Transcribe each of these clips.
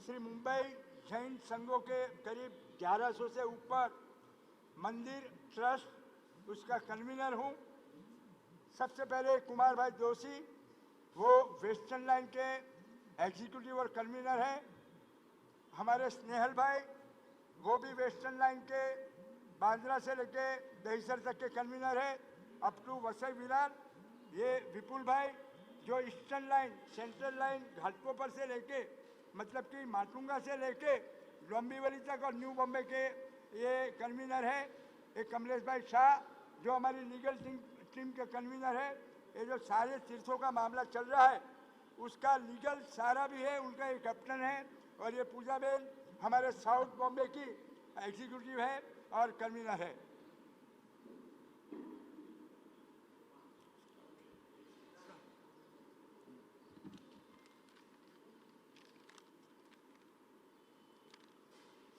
श्री मुंबई जैन संघों के करीब 1100 से ऊपर मंदिर ट्रस्ट उसका कन्वीनर हूँ। सबसे पहले कुमार भाई जोशी, वो वेस्टर्न लाइन के एग्जीक्यूटिव और कन्वीनर हैं। हमारे स्नेहल भाई, वो भी वेस्टर्न लाइन के बांद्रा से लेके दहीसर तक के कन्वीनर है, अप टू वसई विरार। ये विपुल भाई जो eastern line, central line Ghatkopar से लेके मतलब कि माटुंगा से लेके डोंबिवली तक और न्यू बॉम्बे के ये कन्वीनर है। एक कमलेश भाई शाह जो हमारी लीगल टीम के कन्वीनर है। ये जो सारे तीर्थों का मामला चल रहा है उसका लीगल सारा भी है, उनका एक कैप्टन है। और ये पूजा बेन हमारे साउथ बॉम्बे की एग्जीक्यूटिव है और कन्वीनर है।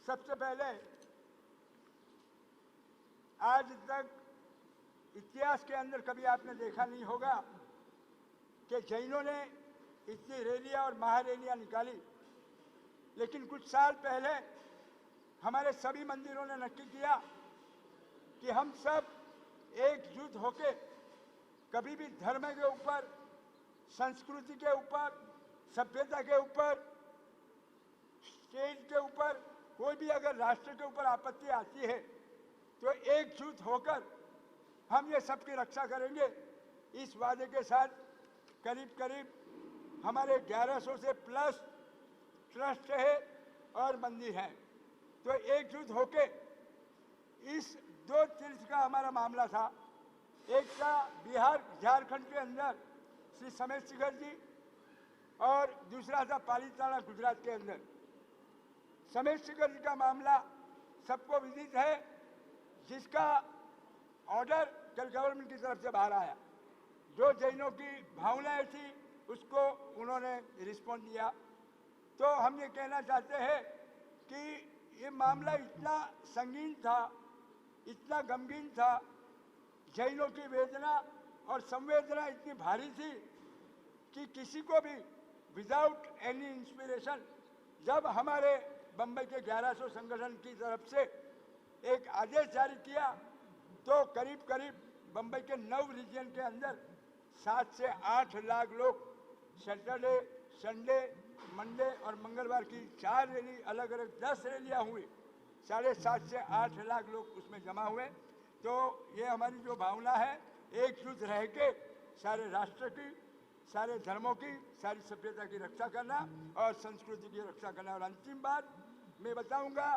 सबसे पहले आज तक इतिहास के अंदर कभी आपने देखा नहीं होगा कि जैनों ने इतनी रैलियां और महारैलियां निकाली, लेकिन कुछ साल पहले हमारे सभी मंदिरों ने नक्की किया कि हम सब एकजुट होकर कभी भी धर्म के ऊपर, संस्कृति के ऊपर, सभ्यता के ऊपर, स्टेट के ऊपर, कोई भी अगर राष्ट्र के ऊपर आपत्ति आती है तो एकजुट होकर हम ये सबकी रक्षा करेंगे। इस वादे के साथ करीब करीब हमारे 1100 से प्लस ट्रस्ट है और मंदिर हैं। तो एकजुट होके इस दो तीर्थ का हमारा मामला था। एक था बिहार झारखंड के अंदर श्री समेत शिखर जी और दूसरा था पालीताना गुजरात के अंदर। समेत शिखर जी का मामला सबको विदित है, जिसका ऑर्डर कल गवर्नमेंट की तरफ से बाहर आया। जो जैनों की भावनाएं थी उसको उन्होंने रिस्पॉन्ड दिया। तो हम ये कहना चाहते हैं कि ये मामला इतना संगीन था, इतना गमगीन था, जैनों की वेदना और संवेदना इतनी भारी थी कि किसी को भी विदाउट एनी इंस्पिरेशन जब हमारे बम्बई के 1100 संगठन की तरफ से एक आदेश जारी किया तो करीब करीब बम्बई के 9 रीजन के अंदर 7 से 8 लाख लोग सैटरडे, संडे, मंडे और मंगलवार की 4 रैली, अलग अलग 10 रैलियाँ हुई। 7.5 से 8 लाख लोग उसमें जमा हुए। तो ये हमारी जो भावना है एकजुट रह के सारे राष्ट्र की, सारे धर्मों की, सारी सभ्यता की रक्षा करना और संस्कृति की रक्षा करना। और अंतिम बात मैं बताऊंगा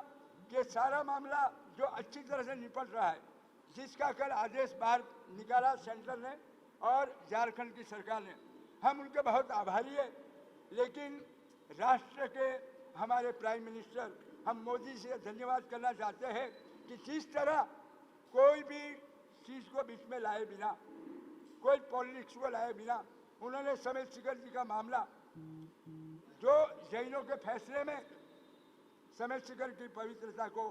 कि सारा मामला जो अच्छी तरह से निपट रहा है, जिसका कल आदेश बाहर निकाला सेंटर ने और झारखंड की सरकार ने, हम उनके बहुत आभारी है। लेकिन राष्ट्र के हमारे प्राइम मिनिस्टर, हम मोदी से धन्यवाद करना चाहते हैं कि जिस तरह कोई भी चीज़ को बीच में लाए बिना, कोई पॉलिटिक्स को लाए बिना उन्होंने समेत शिखर जी का मामला जो जैनों के फैसले में समेत शिखर की पवित्रता को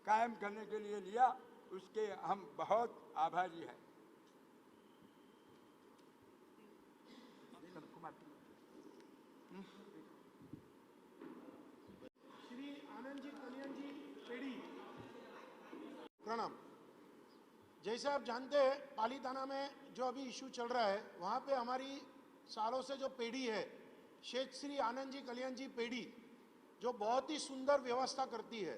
कायम करने के लिए लिया, उसके हम बहुत आभारी हैं। श्री आनंद जी, कल्याण जी पेड़ी, प्रणाम। जैसे आप जानते हैं पालीताना में जो अभी इशू चल रहा है, वहाँ पे हमारी सालों से जो पेड़ी है शेख श्री आनंद जी कल्याण जी पेड़ी, जो बहुत ही सुंदर व्यवस्था करती है।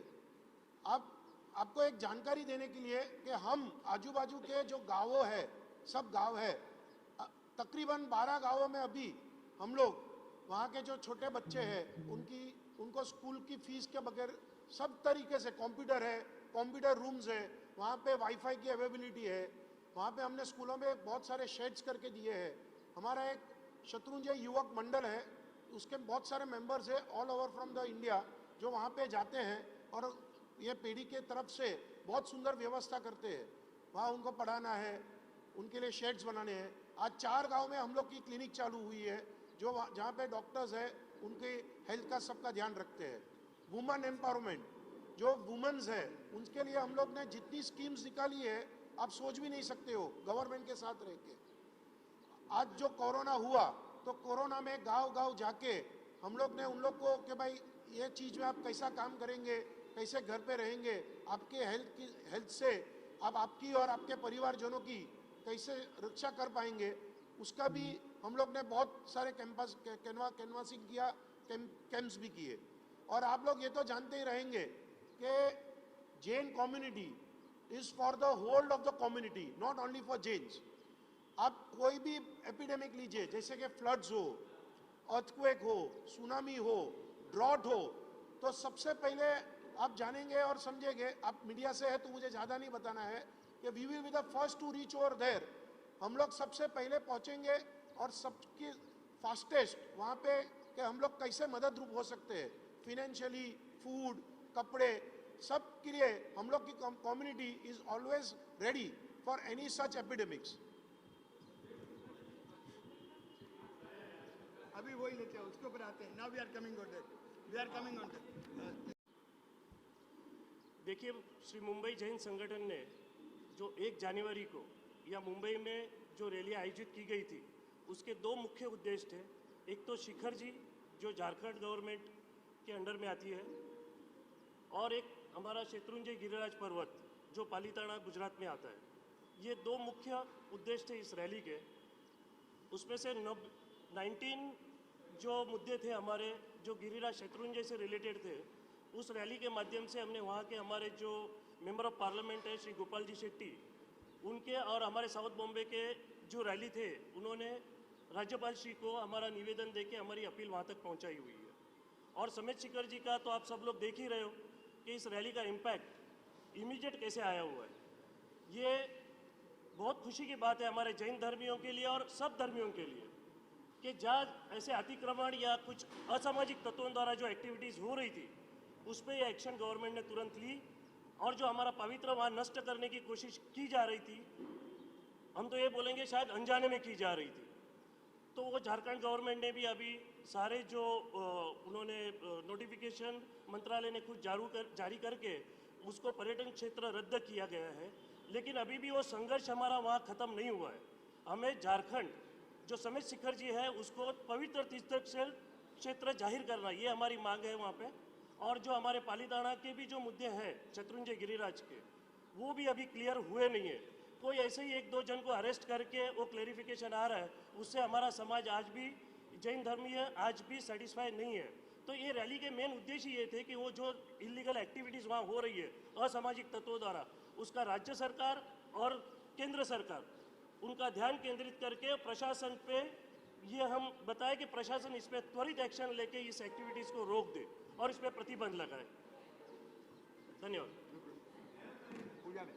अब आपको एक जानकारी देने के लिए कि हम आजू बाजू के जो गाँवों है, सब गांव है, तकरीबन 12 गांवों में अभी हम लोग वहाँ के जो छोटे बच्चे हैं उनको स्कूल की फीस के बगैर सब तरीके से कंप्यूटर है, कंप्यूटर रूम्स है, वहाँ पे वाईफाई की अवेलेबिलिटी है। वहाँ पे हमने स्कूलों में बहुत सारे शेड्स करके दिए हैं। हमारा एक शत्रुंजय युवक मंडल है, उसके बहुत सारे मेंबर्स हैं all over from the India, जो वहाँ पे जाते हैं और ये पीढ़ी के तरफ से बहुत सुंदर व्यवस्था करते हैं। वहाँ उनको पढ़ाना है, उनके लिए शेड्स बनाने हैं। आज 4 गांव में हम लोग की क्लिनिक चालू हुई है, जो जहाँ पे डॉक्टर्स है उनके हेल्थ का सबका ध्यान रखते हैं। वुमेन एम्पावरमेंट, जो वुमेन्स है उनके लिए हम लोग ने जितनी स्कीम्स निकाली है आप सोच भी नहीं सकते हो, गवर्नमेंट के साथ रह के। आज जो कोरोना हुआ तो कोरोना में गांव गांव जाके हम लोग ने उन लोग को कि भाई ये चीज़ में आप कैसा काम करेंगे, कैसे घर पे रहेंगे, आपके हेल्थ से आप आपकी और आपके परिवारजनों की कैसे रक्षा कर पाएंगे, उसका भी हम लोग ने बहुत सारे कैनवासिंग किया, कैंप्स भी किए। और आप लोग ये तो जानते ही रहेंगे कि Jain community is for the whole of the community, not only for Jains. आप कोई भी एपिडेमिक लीजिए, जैसे कि फ्लड्स हो, अर्थक्वेक हो, सुनामी हो, ड्रॉट हो, तो सबसे पहले आप जानेंगे और समझेंगे, आप मीडिया से है तो मुझे ज़्यादा नहीं बताना है, कि we will be the first to reach over there. हम लोग सबसे पहले पहुंचेंगे और सबकी फास्टेस्ट वहाँ पे कि हम लोग कैसे मदद रूप हो सकते हैं, फिनेंशियली, फूड, कपड़े, सब के लिए हम लोग की community is always ready for any such epidemics. अभी वही लेते हैं, उसके ऊपर आते हैं। Now we are coming on that, we are coming on that. देखिए, श्री मुंबई जैन संगठन ने जो 1 जनवरी को या मुंबई में जो रैली आयोजित की गई थी, उसके 2 मुख्य उद्देश्य थे। एक तो शिखर जी जो झारखंड गवर्नमेंट के अंडर में आती है, और एक हमारा शत्रुंजय गिरिराज पर्वत जो पालीताना गुजरात में आता है। ये 2 मुख्य उद्देश्य थे इस रैली के। उसमें से 19 जो मुद्दे थे हमारे, जो गिरिराज शत्रुंजय से रिलेटेड थे, उस रैली के माध्यम से हमने वहाँ के हमारे जो मेंबर ऑफ पार्लियामेंट है श्री गोपाल जी शेट्टी, उनके और हमारे साउथ बॉम्बे के जो रैली थे, उन्होंने राज्यपाल श्री को हमारा निवेदन देके हमारी अपील वहाँ तक पहुँचाई हुई है। और समेत शिखर जी का तो आप सब लोग देख ही रहे हो कि इस रैली का इम्पैक्ट इमीडिएट कैसे आया हुआ है। ये बहुत खुशी की बात है हमारे जैन धर्मियों के लिए और सब धर्मियों के लिए कि जहाँ ऐसे अतिक्रमण या कुछ असामाजिक तत्वों द्वारा जो एक्टिविटीज़ हो रही थी, उस पर यह एक्शन गवर्नमेंट ने तुरंत ली। और जो हमारा पवित्र वहाँ नष्ट करने की कोशिश की जा रही थी, हम तो ये बोलेंगे शायद अनजाने में की जा रही थी, तो वो झारखंड गवर्नमेंट ने भी अभी सारे जो उन्होंने नोटिफिकेशन मंत्रालय ने खुद जारी करके उसको पर्यटन क्षेत्र रद्द किया गया है। लेकिन अभी भी वो संघर्ष हमारा वहाँ ख़त्म नहीं हुआ है। हमें झारखंड जो समेत शिखर जी है उसको पवित्र तीर्थ क्षेत्र जाहिर करना, ये हमारी मांग है वहाँ पे। और जो हमारे पालीताना के भी जो मुद्दे हैं शत्रुंजय गिरिराज के, वो भी अभी क्लियर हुए नहीं है। कोई ऐसे ही 1-2 जन को अरेस्ट करके वो क्लेरिफिकेशन आ रहा है, उससे हमारा समाज आज भी जैन धर्मीय आज भी सेटिस्फाई नहीं है। तो ये रैली के मेन उद्देश्य ये थे कि वो जो इलीगल एक्टिविटीज़ वहाँ हो रही है असामाजिक तत्वों द्वारा, उसका राज्य सरकार और केंद्र सरकार उनका ध्यान केंद्रित करके प्रशासन पे ये हम बताएं कि प्रशासन इस पर त्वरित एक्शन लेके इस एक्टिविटीज़ को रोक दे और इस पर प्रतिबंध लगाए। धन्यवाद। पूजा में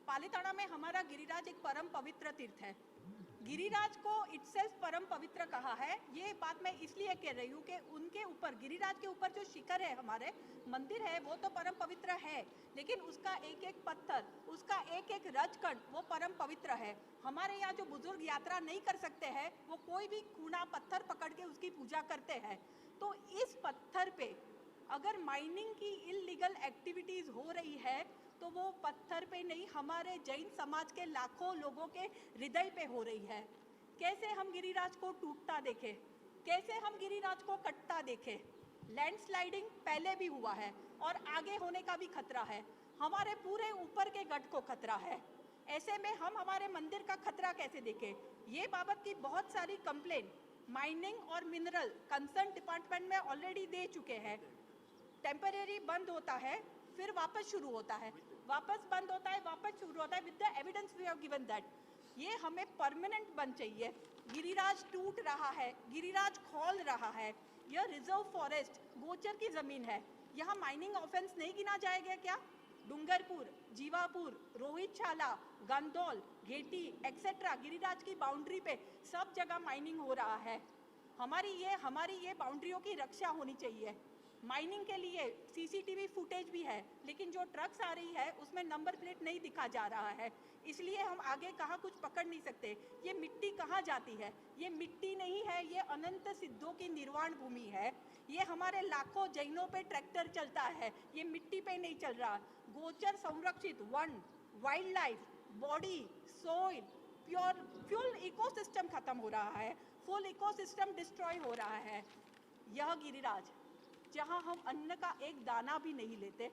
पालीताना में हमारा गिरिराज एक परम पवित्र तीर्थ है। गिरिराज को इटसेल्फ परम पवित्र कहा है। ये बात मैं इसलिए कह रही हूँ कि उनके ऊपर, गिरिराज के ऊपर जो शिखर है, हमारे मंदिर है, वो तो परम पवित्र है, लेकिन उसका एक एक पत्थर, उसका एक एक रजकण वो परम पवित्र है। हमारे यहाँ जो बुजुर्ग यात्रा नहीं कर सकते हैं, वो कोई भी कूड़ा पत्थर पकड़ के उसकी पूजा करते हैं। तो इस पत्थर पे अगर माइनिंग की इलीगल एक्टिविटीज़ हो रही है, तो वो पत्थर पे नहीं, हमारे जैन समाज के लाखों लोगों के हृदय पे हो रही है। कैसे हम गिरिराज को टूटता देखें, कैसे हम गिरिराज को कटता देखें। लैंडस्लाइडिंग पहले भी हुआ है और आगे होने का भी खतरा है। हमारे पूरे ऊपर के गढ़ को खतरा है। ऐसे में हम हमारे मंदिर का खतरा कैसे देखें। ये बाबत की बहुत सारी कंप्लेन माइनिंग और मिनरल कंसर्न डिपार्टमेंट में ऑलरेडी दे चुके हैं। टेम्परेरी बंद होता है, फिर वापस शुरू होता है, वापस बंद होता है, वापस शुरू होता है। With the evidence we have given that. ये हमें परमानेंट बंद चाहिए। गिरिराज टूट रहा है, गिरिराज खोल रहा है। यह रिजर्व फॉरेस्ट गोचर की जमीन है, यहाँ माइनिंग ऑफेंस नहीं गिना जाएगा क्या? डूंगरपुर, जीवापुर, रोहितशाला, गंदौल, घेटी एक्सेट्रा गिरिराज की बाउंड्री पे सब जगह माइनिंग हो रहा है। हमारी ये बाउंड्रियों की रक्षा होनी चाहिए। माइनिंग के लिए सीसीटीवी फुटेज भी है, लेकिन जो ट्रक्स आ रही है उसमें नंबर प्लेट नहीं दिखा जा रहा है, इसलिए हम आगे कहाँ कुछ पकड़ नहीं सकते। ये मिट्टी कहाँ जाती है? ये मिट्टी नहीं है, ये अनंत सिद्धों की निर्वाण भूमि है। ये हमारे लाखों जैनों पे ट्रैक्टर चलता है, ये मिट्टी पे नहीं चल रहा। गोचर संरक्षित one, wild life, body, soil, pure fuel ecosystem खत्म हो रहा है, फुल इकोसिस्टम डिस्ट्रॉय हो रहा है। यह गिरिराज जहां हम अन्न का एक दाना भी नहीं लेते,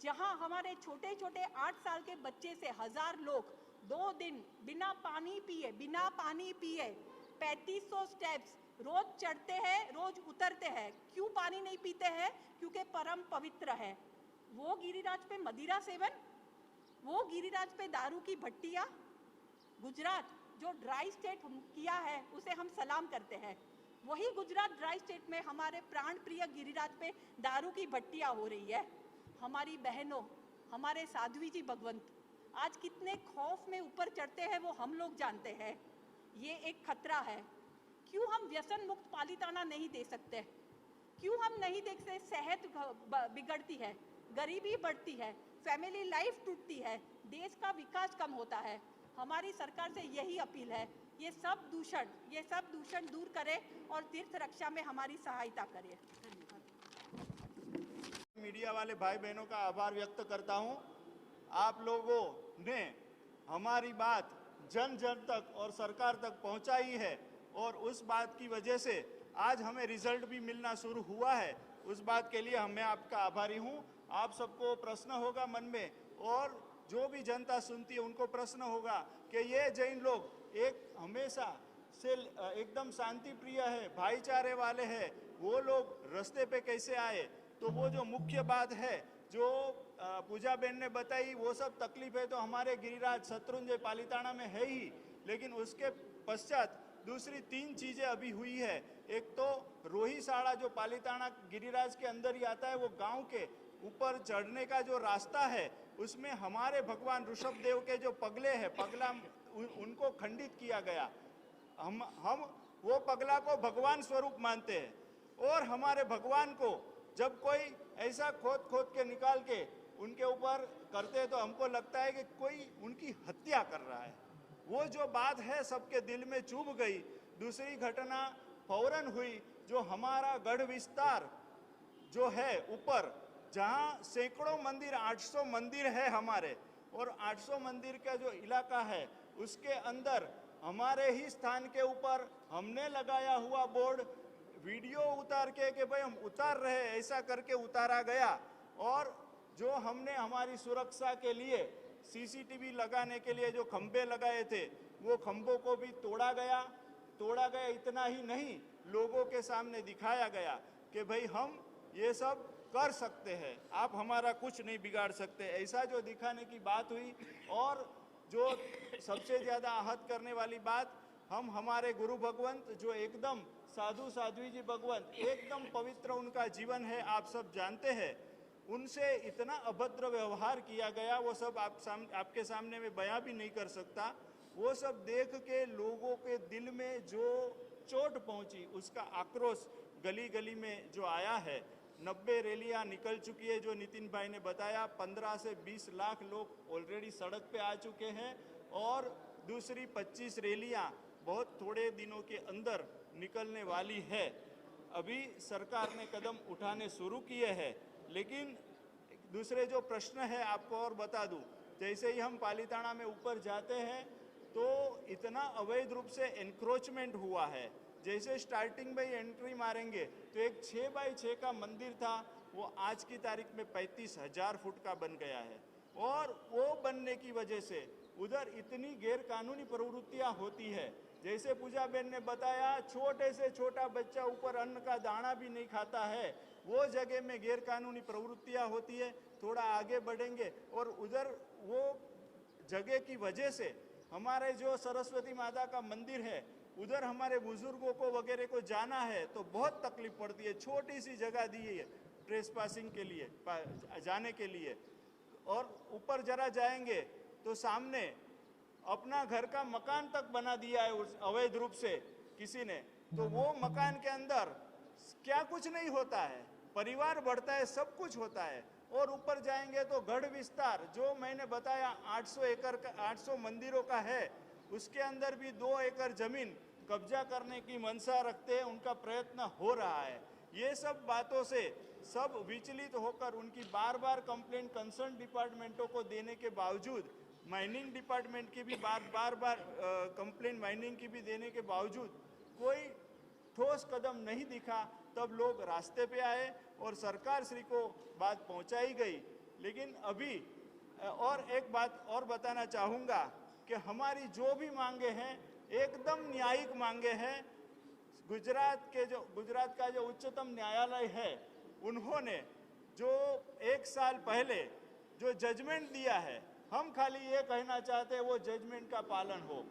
जहां हमारे छोटे छोटे 8 साल के बच्चे से 1000 लोग 2 दिन बिना पानी पिए 3500 स्टेप्स रोज चढ़ते हैं, रोज उतरते हैं। क्यों पानी नहीं पीते हैं? क्योंकि परम पवित्र है। वो गिरिराज पे मदिरा सेवन, वो गिरिराज पे दारू की भट्टियां। गुजरात जो ड्राई स्टेट किया है उसे हम सलाम करते हैं, वही गुजरात ड्राई स्टेट में हमारे प्राण प्रिय गिरिराज पे दारू की भट्टियां हो रही है। हमारी बहनों, हमारे साध्वी जी भगवंत आज कितने खौफ में ऊपर चढ़ते हैं वो हम लोग जानते हैं। ये एक खतरा है। क्यों हम व्यसन मुक्त पालीताना नहीं दे सकते? क्यों हम नहीं देखते? सेहत बिगड़ती है, गरीबी बढ़ती है, फैमिली लाइफ टूटती है, देश का विकास कम होता है। हमारी सरकार से यही अपील है, ये सब दूषण दूर करे और तीर्थ रक्षा में हमारी सहायता करे। मीडिया वाले भाई बहनों का आभार व्यक्त करता हूं। आप लोगों ने हमारी बात जन जन तक और सरकार तक पहुंचाई है और उस बात की वजह से आज हमें रिजल्ट भी मिलना शुरू हुआ है। उस बात के लिए मैं आपका आभारी हूं। आप सबको प्रश्न होगा मन में, और जो भी जनता सुनती है उनको प्रश्न होगा कि ये जैन लोग एक हमेशा से एकदम शांति प्रिय है, भाईचारे वाले हैं, वो लोग रास्ते पे कैसे आए? तो वो जो मुख्य बात है जो पूजा बहन ने बताई, वो सब तकलीफ है तो हमारे गिरिराज शत्रुंजय पालीताना में है ही, लेकिन उसके पश्चात दूसरी 3 चीजें अभी हुई है। एक तो रोहिसाड़ा जो पालीताना गिरिराज के अंदर ही आता है, वो गांव के ऊपर चढ़ने का जो रास्ता है उसमें हमारे भगवान ऋषभ देव के जो पगले हैं, पगला उनको खंडित किया गया। हम वो पगला को भगवान स्वरूप मानते हैं और हमारे भगवान को जब कोई ऐसा खोद खोद के निकाल के उनके ऊपर करते हैं तो हमको लगता है कि कोई उनकी हत्या कर रहा है। वो जो बात है सबके दिल में चुभ गई। दूसरी घटना फौरन हुई जो हमारा गढ़ विस्तार जो है ऊपर, जहाँ सैकड़ों मंदिर, 800 मंदिर है हमारे, और 800 मंदिर का जो इलाका है उसके अंदर हमारे ही स्थान के ऊपर हमने लगाया हुआ बोर्ड वीडियो उतार के कि भाई हम उतार रहे, ऐसा करके उतारा गया। और जो हमने हमारी सुरक्षा के लिए सीसीटीवी लगाने के लिए जो खंभे लगाए थे वो खंभों को भी तोड़ा गया। इतना ही नहीं, लोगों के सामने दिखाया गया कि भाई हम ये सब कर सकते हैं, आप हमारा कुछ नहीं बिगाड़ सकते, ऐसा जो दिखाने की बात हुई। और जो सबसे ज़्यादा आहत करने वाली बात, हम हमारे गुरु भगवंत जो एकदम साध्वी जी भगवंत, एकदम पवित्र उनका जीवन है, आप सब जानते हैं, उनसे इतना अभद्र व्यवहार किया गया, वो सब आपके सामने में बयां भी नहीं कर सकता। वो सब देख के लोगों के दिल में जो चोट पहुंची, उसका आक्रोश गली गली में जो आया है। 90 रैलियां निकल चुकी है, जो नितिन भाई ने बताया। 15 से 20 लाख लोग ऑलरेडी सड़क पे आ चुके हैं और दूसरी 25 रैलियां बहुत थोड़े दिनों के अंदर निकलने वाली है। अभी सरकार ने कदम उठाने शुरू किए हैं, लेकिन दूसरे जो प्रश्न है आपको और बता दूं, जैसे ही हम पालीताना में ऊपर जाते हैं तो इतना अवैध रूप से एनक्रोचमेंट हुआ है। जैसे स्टार्टिंग में एंट्री मारेंगे तो एक 6 बाई 6 का मंदिर था, वो आज की तारीख में 35,000 फुट का बन गया है। और वो बनने की वजह से उधर इतनी गैरकानूनी प्रवृत्तियां होती है। जैसे पूजा बहन ने बताया, छोटे से छोटा बच्चा ऊपर अन्न का दाना भी नहीं खाता है, वो जगह में गैरकानूनी प्रवृत्तियां होती है। थोड़ा आगे बढ़ेंगे और उधर वो जगह की वजह से हमारे जो सरस्वती माता का मंदिर है, उधर हमारे बुजुर्गों को वगैरह को जाना है तो बहुत तकलीफ पड़ती है। छोटी सी जगह दी है ट्रेस पासिंग के लिए, जाने के लिए। और ऊपर जरा जाएंगे तो सामने अपना घर का मकान तक बना दिया है उस अवैध रूप से किसी ने। तो वो मकान के अंदर क्या कुछ नहीं होता है, परिवार बढ़ता है, सब कुछ होता है। और ऊपर जाएंगे तो गढ़ विस्तार जो मैंने बताया 800 एकड़ का 800 मंदिरों का है, उसके अंदर भी 2 एकड़ जमीन कब्जा करने की मंशा रखते हैं, उनका प्रयत्न हो रहा है। ये सब बातों से सब विचलित होकर उनकी बार बार कंप्लेंट कंसर्न डिपार्टमेंटों को देने के बावजूद, माइनिंग डिपार्टमेंट की भी बार बार कंप्लेंट माइनिंग की भी देने के बावजूद कोई ठोस कदम नहीं दिखा। तब लोग रास्ते पे आए और सरकार श्री को बात पहुंचाई गई। लेकिन अभी और एक बात और बताना चाहूँगा कि हमारी जो भी मांगे हैं एकदम न्यायिक मांगे हैं। गुजरात का जो उच्चतम न्यायालय है, उन्होंने जो 1 साल पहले जो जजमेंट दिया है, हम खाली ये कहना चाहते हैं वो जजमेंट का पालन हो।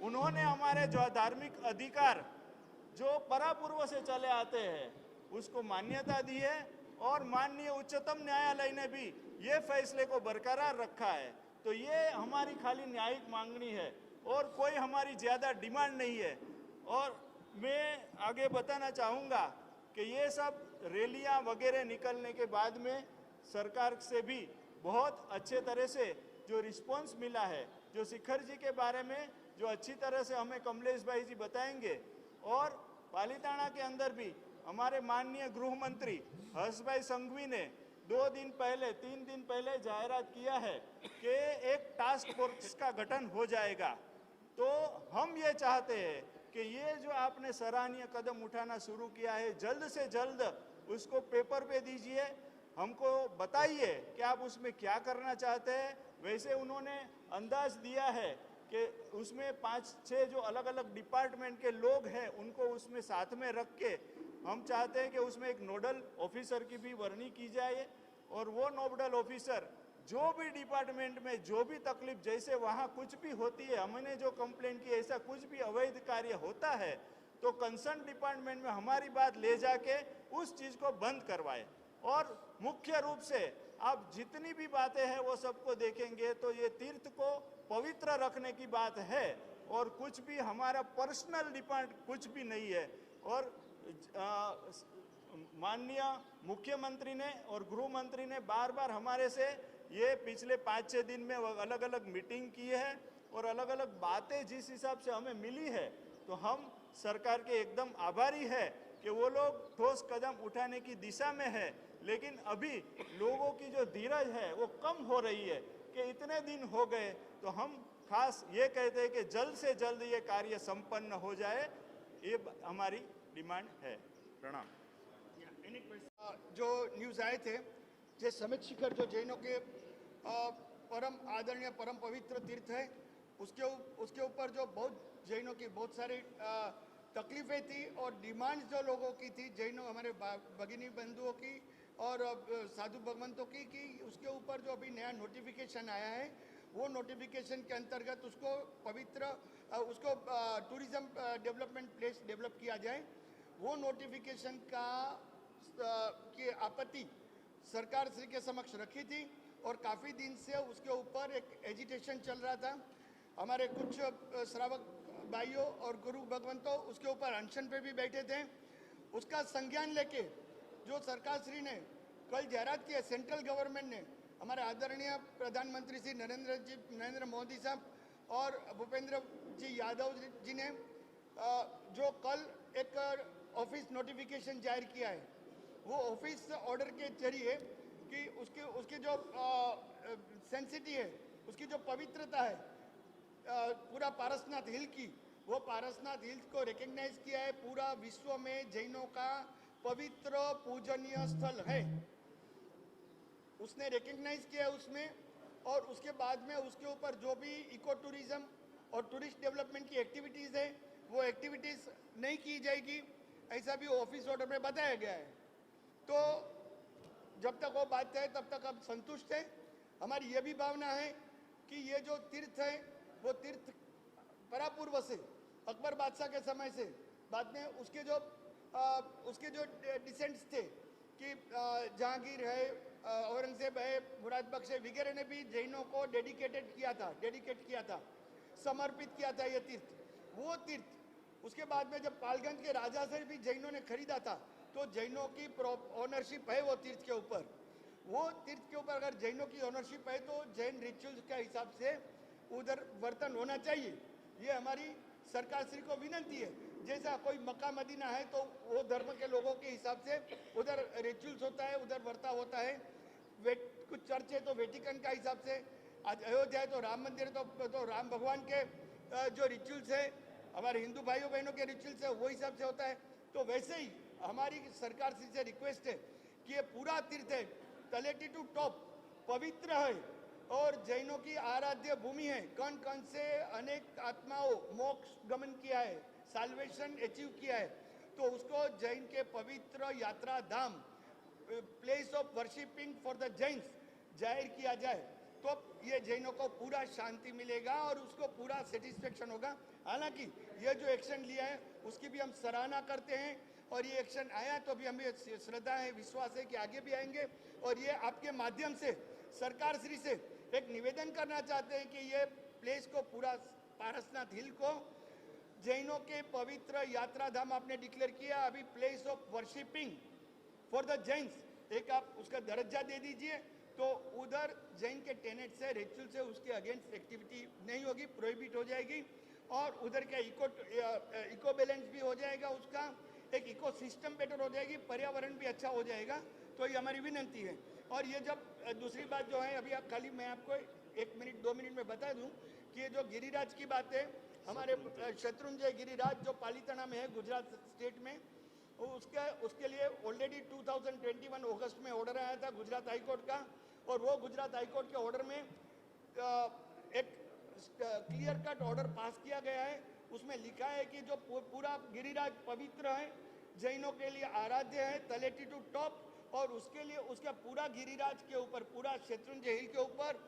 उन्होंने हमारे जो धार्मिक अधिकार जो परापूर्व से चले आते हैं उसको मान्यता दी है और माननीय उच्चतम न्यायालय ने भी ये फैसले को बरकरार रखा है। तो ये हमारी खाली न्यायिक मांगनी है और कोई हमारी ज़्यादा डिमांड नहीं है। और मैं आगे बताना चाहूँगा कि ये सब रैलियाँ वगैरह निकलने के बाद में सरकार से भी बहुत अच्छे तरह से जो रिस्पॉन्स मिला है, जो शिखर जी के बारे में जो अच्छी तरह से हमें कमलेश भाई जी बताएंगे। और पालीताना के अंदर भी हमारे माननीय गृह मंत्री हर्ष भाई संघवी ने 2 दिन पहले 3 दिन पहले जाहिरात किया है कि एक टास्क फोर्स का गठन हो जाएगा। तो हम ये चाहते हैं कि ये जो आपने सराहनीय कदम उठाना शुरू किया है, जल्द से जल्द उसको पेपर पे दीजिए, हमको बताइए कि आप उसमें क्या करना चाहते हैं। वैसे उन्होंने अंदाज दिया है कि उसमें 5-6 जो अलग अलग डिपार्टमेंट के लोग हैं उनको उसमें साथ में रख के हम चाहते हैं कि उसमें एक नोडल ऑफिसर की भी वर्णी की जाए और वो नोडल ऑफिसर जो भी डिपार्टमेंट में जो भी तकलीफ, जैसे वहाँ कुछ भी होती है, हमने जो कंप्लेंट की ऐसा कुछ भी अवैध कार्य होता है तो कंसर्न डिपार्टमेंट में हमारी बात ले जाके उस चीज़ को बंद करवाए। और मुख्य रूप से आप जितनी भी बातें हैं वो सबको देखेंगे तो ये तीर्थ को पवित्र रखने की बात है और कुछ भी हमारा पर्सनल डिमांड कुछ भी नहीं है। और माननीय मुख्यमंत्री ने और गृह मंत्री ने बार बार हमारे से ये पिछले 5-6 दिन में अलग अलग मीटिंग की है और अलग अलग बातें जिस हिसाब से हमें मिली है, तो हम सरकार के एकदम आभारी है कि वो लोग ठोस कदम उठाने की दिशा में है। लेकिन अभी लोगों की जो धीरज है वो कम हो रही है कि इतने दिन हो गए, तो हम खास ये कहते हैं कि जल्द से जल्द ये कार्य संपन्न हो जाए, ये हमारी डिमांड है। प्रणाम। जो न्यूज़ आए थे, जे समित शिखर जो जैनों के परम आदरणीय परम पवित्र तीर्थ है, उसके ऊपर जो बहुत जैनों की बहुत सारी तकलीफें थी और डिमांड्स जो लोगों की थी, जैनों हमारे भगिनी बंधुओं की और साधु भगवंतों की, कि उसके ऊपर जो अभी नया नोटिफिकेशन आया है, वो नोटिफिकेशन के अंतर्गत उसको पवित्र उसको टूरिज्म डेवलपमेंट प्लेस डेवलप किया जाए। वो नोटिफिकेशन की आपत्ति सरकार श्री के समक्ष रखी थी और काफ़ी दिन से उसके ऊपर एक एजिटेशन चल रहा था। हमारे कुछ श्रावक भाइयों और गुरु भगवंतों उसके ऊपर अनशन पे भी बैठे थे। उसका संज्ञान लेके जो सरकार श्री ने कल जाहिरात की है, सेंट्रल गवर्नमेंट ने, हमारे आदरणीय प्रधानमंत्री श्री नरेंद्र मोदी साहब और भूपेंद्र जी यादव जी ने जो कल एक ऑफिस नोटिफिकेशन जारी किया है, वो ऑफिस ऑर्डर के जरिए कि उसके जो सेंसिटी है, उसकी जो पवित्रता है पूरा पारसनाथ हिल की, वो पारसनाथ हिल्स को रिकग्नाइज किया है। पूरा विश्व में जैनों का पवित्र पूजनीय स्थल है, उसने रिकग्नाइज किया है उसमें। और उसके बाद में उसके ऊपर जो भी इको टूरिज्म और टूरिस्ट डेवलपमेंट की एक्टिविटीज़ है, वो एक्टिविटीज़ नहीं की जाएगी, ऐसा भी ऑफिस ऑर्डर में बताया गया है। तो जब तक वो बात है तब तक हम संतुष्ट हैं। हमारी ये भी भावना है कि ये जो तीर्थ है वो तीर्थ परापूर्व से, अकबर बादशाह के समय से, बाद में उसके जो डिसेंट्स थे कि जहांगीर है, औरंगजेब है, मुराद बख्श है वगैरह ने भी जैनों को डेडिकेट किया था, समर्पित किया था ये तीर्थ। वो तीर्थ उसके बाद में जब पालगंज के राजा से भी जैनों ने खरीदा था, तो जैनों की ओनरशिप है वो तीर्थ के ऊपर। वो तीर्थ के ऊपर अगर जैनों की ओनरशिप है तो जैन रिचुअल्स के हिसाब से उधर वर्तन होना चाहिए। ये हमारी सरकार श्री को विनंती है। जैसा कोई मक्का मदीना है तो वो धर्म के लोगों के हिसाब से उधर रिचुअल्स होता है, उधर वर्ता होता है। कुछ चर्च है तो वेटिकन का हिसाब से, आज अयोध्या है तो राम मंदिर तो राम भगवान के जो रिचुअल्स है, हमारे हिंदू भाइयों बहनों के रिचुअल्स है वो हिसाब से होता है। तो वैसे ही हमारी सरकार से रिक्वेस्ट है कि ये पूरा तीर्थ है, तलेटी टू टॉप पवित्र है और जैनों की आराध्य भूमि है। कण कण से अनेक आत्माओं मोक्ष गमन किया है, साल्वेशन अचीव किया है, तो उसको जैन के पवित्र यात्रा धाम, place of worshipping for the Jains जाहिर किया जाए तो ये जैनों को पूरा शांति मिलेगा और उसको पूरा सेटिस्फेक्शन होगा। हालांकि ये जो एक्शन लिया है उसकी भी हम सराहना करते हैं और ये एक्शन आया तो भी हमें श्रद्धा है, विश्वास है कि आगे भी आएंगे। और ये आपके माध्यम से सरकार श्री से एक निवेदन करना चाहते हैं कि ये प्लेस को पूरा पारसनाथ हिल को जैनों के पवित्र यात्रा धाम आपने डिक्लेयर किया, अभी place of worshipping for the Jains एक आप उसका दर्जा दे दीजिए तो उधर जैन के टेनेट से रिचुअल से उसके अगेंस्ट एक्टिविटी नहीं होगी, प्रोहिबिट हो जाएगी और उधर का इको बैलेंस भी हो जाएगा, उसका एक इको सिस्टम बेटर हो जाएगी, पर्यावरण भी अच्छा हो जाएगा। तो ये हमारी विनंती है। और ये जब दूसरी बात जो है अभी आप खाली मैं आपको 1 मिनट 2 मिनट में बता दूं कि ये जो गिरिराज की बात है, हमारे शत्रुंजय गिरिराज जो पालीताना में है गुजरात स्टेट में, उसके लिए ऑलरेडी 2021 अगस्त में ऑर्डर आया था गुजरात हाईकोर्ट का और वो गुजरात हाईकोर्ट के ऑर्डर में एक क्लियर कट ऑर्डर पास किया गया है। उसमें लिखा है कि जो पूरा गिरिराज पवित्र है, जैनों के लिए आराध्य है, तलेटी टू टॉप, और उसके लिए उसका पूरा गिरिराज के ऊपर, पूरा शत्रुंजय हिल के ऊपर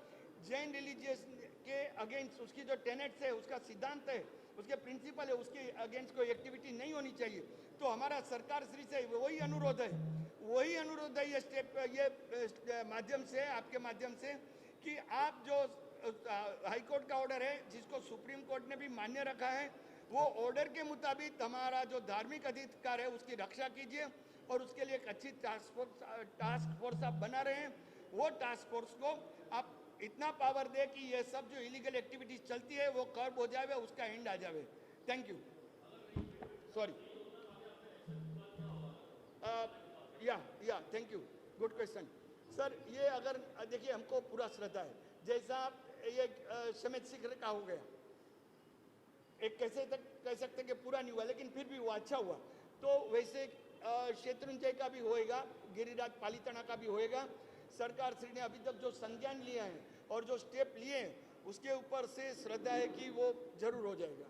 जैन रिलीजियस के अगेंस्ट उसकी जो टेनेट्स है, उसका सिद्धांत है, उसके प्रिंसिपल है, उसके अगेंस्ट कोई एक्टिविटी नहीं होनी चाहिए। तो हमारा सरकार श्री से वही अनुरोध है ये स्टेप ये माध्यम से, आपके माध्यम से, कि आप जो हाईकोर्ट का ऑर्डर है जिसको सुप्रीम कोर्ट ने भी मान्य रखा है, वो ऑर्डर के मुताबिक हमारा जो धार्मिक अधिकार है उसकी रक्षा कीजिए और उसके लिए एक अच्छी टास्क फोर्स आप बना रहे हैं। वो टास्क फोर्स को आप इतना पावर दे कि ये सब जो इलीगल एक्टिविटीज चलती है वो कर्ब हो जाए, उसका एंड आ जाए। Thank you. सॉरी, या thank you, good question sir. ये अगर देखिए हमको पूरा श्रद्धा है, जैसा ये समेत शिखर का हो गया, एक कैसे तक कह सकते कि पूरा नहीं हुआ लेकिन फिर भी वो अच्छा हुआ, तो वैसे शत्रुंजय का भी होएगा, गिरिराज पालीताना का भी होएगा। सरकार श्री ने अभी तक जो संज्ञान लिया है और जो स्टेप लिए हैं उसके ऊपर से श्रद्धा है कि वो जरूर हो जाएगा।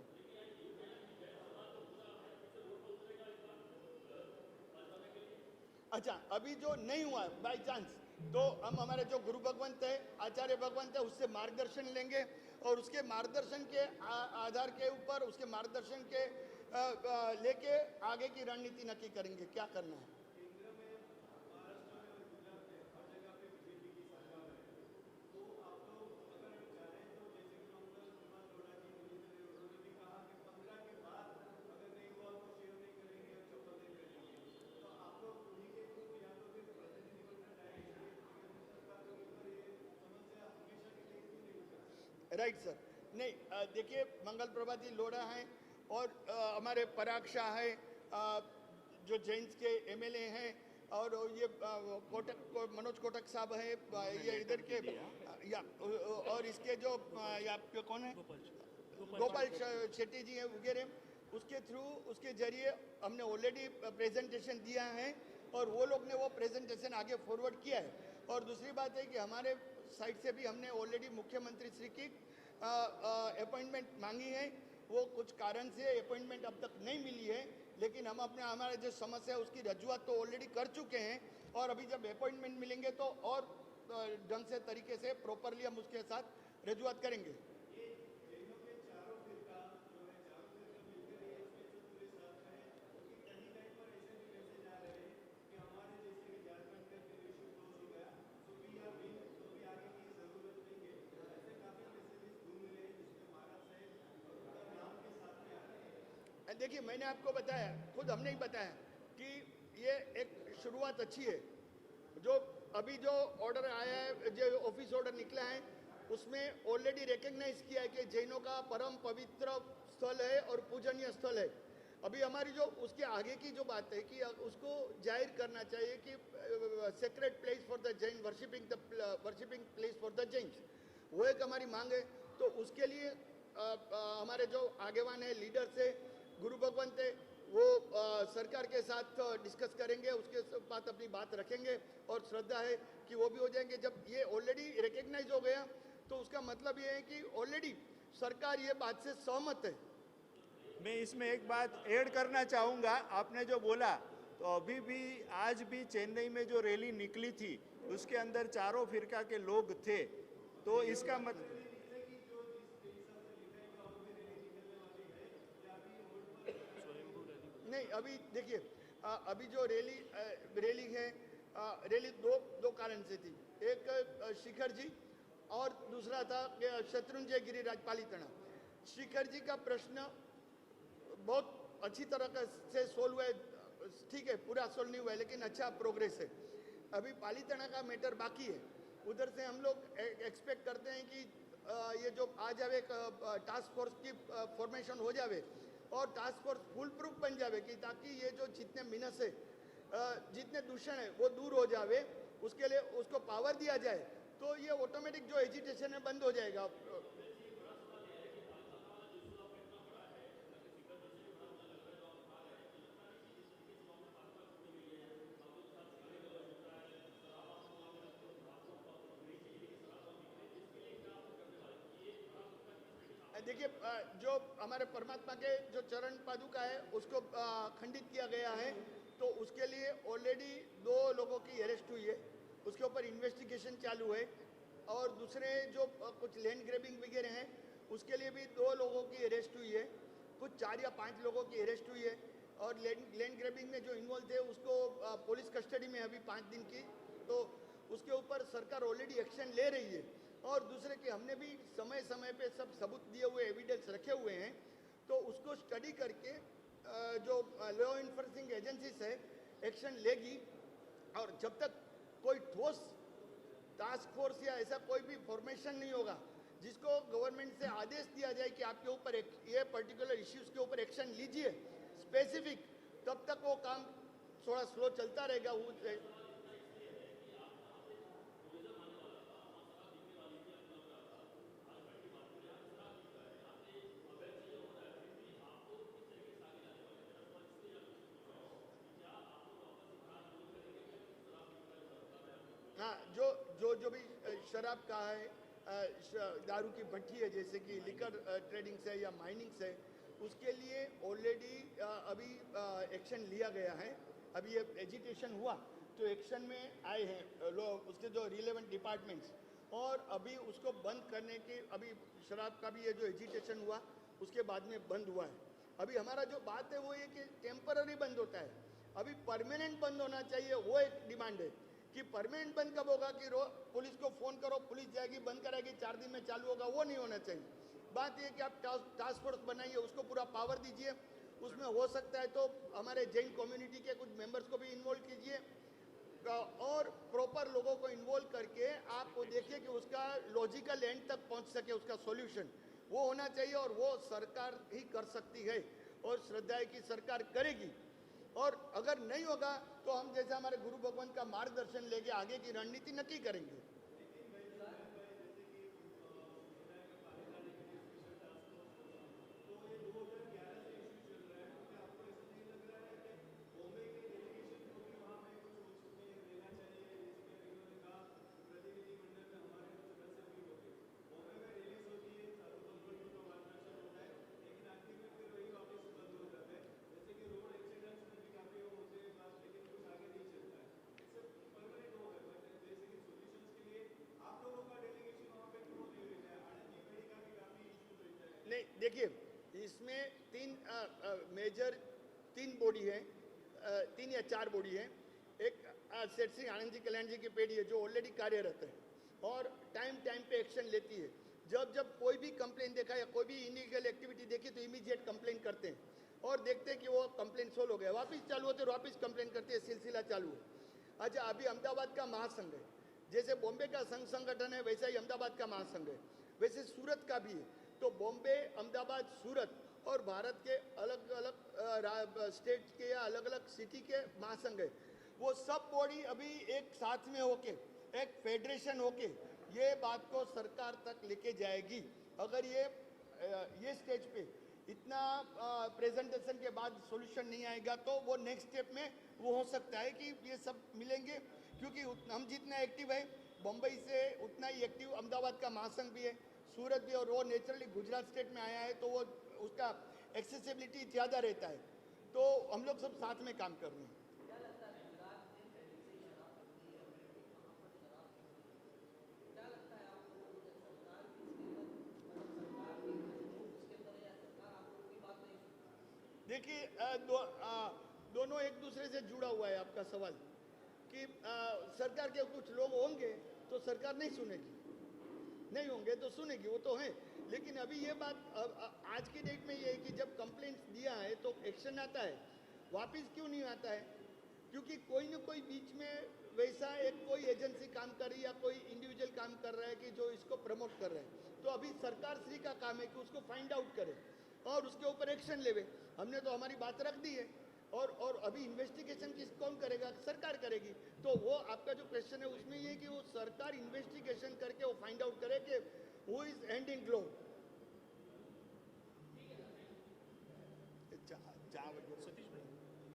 अच्छा, अभी जो नहीं हुआ बाय चांस, तो हम हमारे जो गुरु भगवंत है, आचार्य भगवंत है, उससे मार्गदर्शन लेंगे और उसके मार्गदर्शन के आधार के ऊपर, उसके मार्गदर्शन के लेके आगे की रणनीति नक्की करेंगे क्या करना है। राइट सर, नहीं देखिए मंगल प्रभा जी लोढ़ा हैं और हमारे पराग शाह है जो जैन्स के एमएलए हैं और ये मनोज कोटक साहब है ये इधर के, या और इसके जो आपके कौन है गोपाल शेट्टी जी हैं वगैरह, उसके थ्रू उसके जरिए हमने ऑलरेडी प्रेजेंटेशन दिया है और वो लोग ने वो प्रेजेंटेशन आगे फॉरवर्ड किया है। और दूसरी बात है कि हमारे साइड से भी हमने ऑलरेडी मुख्यमंत्री श्री की अपॉइंटमेंट मांगी है। वो कुछ कारण से अपॉइंटमेंट अब तक नहीं मिली है, लेकिन हम अपने हमारे जो समस्या है उसकी रजूआत तो ऑलरेडी कर चुके हैं और अभी जब अपॉइंटमेंट मिलेंगे तो और ढंग से तरीके से प्रॉपरली हम उसके साथ रजूआत करेंगे। देखिए मैंने आपको बताया, खुद हमने ही बताया कि ये एक शुरुआत अच्छी है। जो अभी जो ऑर्डर आया है, जो ऑफिस ऑर्डर निकला है, उसमें ऑलरेडी रिकग्नाइज किया है कि जैनों का परम पवित्र स्थल है और पूजनीय स्थल है। अभी हमारी जो उसके आगे की जो बात है कि उसको जाहिर करना चाहिए कि sacred place for the Jain, worshipping place for the Jain, वो एक हमारी मांग है। तो उसके लिए हमारे जो आगेवान है, लीडर्स है, गुरु भगवंत है, वो सरकार के साथ डिस्कस करेंगे, उसके बाद अपनी बात रखेंगे और श्रद्धा है कि वो भी हो जाएंगे। जब ये ऑलरेडी रिकग्नाइज हो गया तो उसका मतलब ये है कि ऑलरेडी सरकार ये बात से सहमत है। मैं इसमें एक बात ऐड करना चाहूँगा। आपने जो बोला, तो अभी भी आज भी चेन्नई में जो रैली निकली थी उसके अंदर चारों फिरका के लोग थे। तो इसका मतलब नहीं, अभी देखिए, अभी जो रैली है, रैली दो कारण से थी। एक शिखर जी और दूसरा था शत्रुंजय गिरिराज पालीताना। शिखर जी का प्रश्न बहुत अच्छी तरह से सोल्व हुआ है, ठीक है, पूरा सोल्व नहीं हुआ है लेकिन अच्छा प्रोग्रेस है। अभी पालीताना का मैटर बाकी है। उधर से हम लोग एक्सपेक्ट करते हैं कि ये जो आ जावे, टास्क फोर्स की फॉर्मेशन हो जावे और टास्क फोर्स फुल प्रूफ बन जावे कि ताकि ये जो जितने मिनस है, जितने दूषण है वो दूर हो जावे, उसके लिए उसको पावर दिया जाए तो ये ऑटोमेटिक जो एजिटेशन है बंद हो जाएगा। देखिए, जो हमारे परमात्मा के जो चरण पादुका है उसको खंडित किया गया है, तो उसके लिए ऑलरेडी 2 लोगों की अरेस्ट हुई है, उसके ऊपर इन्वेस्टिगेशन चालू है। और दूसरे जो कुछ लैंड ग्रैबिंग वगैरह हैं उसके लिए भी 2 लोगों की अरेस्ट हुई है, कुछ 4 या 5 लोगों की अरेस्ट हुई है। और लैंड ग्रैबिंग में जो इन्वॉल्व थे उसको पुलिस कस्टडी में अभी 5 दिन की, तो उसके ऊपर सरकार ऑलरेडी एक्शन ले रही है। और दूसरे कि हमने भी समय समय पे सब सबूत दिए हुए एविडेंस रखे हुए हैं, तो उसको स्टडी करके जो लॉ इन्फोर्सिंग एजेंसीज है एक्शन लेगी। और जब तक कोई ठोस टास्क फोर्स या ऐसा कोई भी फॉर्मेशन नहीं होगा जिसको गवर्नमेंट से आदेश दिया जाए कि आपके ऊपर ये पर्टिकुलर इश्यूज के ऊपर एक्शन लीजिए स्पेसिफिक, तब तक वो काम थोड़ा स्लो चलता रहेगा। हाँ, जो भी शराब का है, दारू की भट्टी है, जैसे कि लिकर ट्रेडिंग से या माइनिंग से, उसके लिए ऑलरेडी अभी एक्शन लिया गया है। अभी ये एजिटेशन हुआ तो एक्शन में आए हैं लोग, उसके जो रिलेवेंट डिपार्टमेंट्स, और अभी उसको बंद करने के, अभी शराब का भी ये जो एजिटेशन हुआ उसके बाद में बंद हुआ है। अभी हमारा जो बात है वो ये कि टेम्पररी बंद होता है, अभी परमानेंट बंद होना चाहिए, वो एक डिमांड है। कि परमानेंट बंद कब होगा कि पुलिस को फोन करो, पुलिस जाएगी बंद कराएगी, 4 दिन में चालू होगा, वो नहीं होना चाहिए। बात ये कि आप टास्क फोर्स बनाइए, उसको पूरा पावर दीजिए, उसमें हो सकता है तो हमारे जैन कम्युनिटी के कुछ मेंबर्स को भी इन्वॉल्व कीजिए और प्रॉपर लोगों को इन्वॉल्व करके आप देखिए कि उसका लॉजिकल एंड तक पहुंच सके, उसका सॉल्यूशन वो होना चाहिए। और वो सरकार ही कर सकती है और श्रद्धा है कि सरकार करेगी। और अगर नहीं होगा तो हम जैसे हमारे गुरु भगवान का मार्गदर्शन लेके आगे की रणनीति नक्की करेंगे। नहीं, देखिए, इसमें 3 बॉडी है, 3 या 4 बॉडी है। एक सेठ सिंह आनंद जी, कल्याण जी की पेढ़ी है जो ऑलरेडी कार्यरत है और टाइम पे एक्शन लेती है। जब कोई भी कंप्लेन देखा या कोई भी इलीगल एक्टिविटी देखी तो इमीडिएट कंप्लेन करते हैं। और देखते हैं कि वो कंप्लेंट सोल्व हो गया, वापस चालू होते और वापस कंप्लेंट करते हैं, सिलसिला चालू है। अच्छा, अभी अहमदाबाद का महासंघ है, जैसे बॉम्बे का संघ संगठन है वैसा ही अहमदाबाद का महासंघ है, वैसे सूरत का भी है। तो बॉम्बे, अहमदाबाद, सूरत और भारत के अलग अलग स्टेट के या अलग अलग सिटी के महासंघ है, वो सब बॉडी अभी एक साथ में होके, एक फेडरेशन होके ये बात को सरकार तक लेके जाएगी। अगर ये स्टेज पे इतना प्रेजेंटेशन के बाद सॉल्यूशन नहीं आएगा तो वो नेक्स्ट स्टेप में वो हो सकता है कि ये सब मिलेंगे, क्योंकि हम जितना एक्टिव है बम्बई से उतना ही एक्टिव अहमदाबाद का महासंघ भी है, सूरत भी, और वो नेचुरली गुजरात स्टेट में आया है तो वो उसका एक्सेसिबिलिटी ज़्यादा रहता है, तो हम लोग सब साथ में काम कर रहे हैं। देखिए दोनों एक दूसरे से जुड़ा हुआ है आपका सवाल, कि सरकार के कुछ लोग होंगे तो सरकार नहीं सुनेगी, नहीं होंगे तो सुनेगी, वो तो है। लेकिन अभी ये बात आज की डेट में ये है कि जब कंप्लेंट्स दिया है तो एक्शन आता है, वापस क्यों नहीं आता है? क्योंकि कोई ना कोई बीच में वैसा एक कोई एजेंसी काम कर रही है या कोई इंडिविजुअल काम कर रहा है कि जो इसको प्रमोट कर रहा है। तो अभी सरकार श्री का काम है कि उसको फाइंड आउट करे और उसके ऊपर एक्शन लेवे। हमने तो हमारी बात रख दी है, और अभी इन्वेस्टिगेशन कौन करेगा? सरकार करेगी। तो वो आपका जो क्वेश्चन है उसमें ये कि वो सरकार इन्वेस्टिगेशन करके वो फाइंड आउट करे कि who is hand in glove.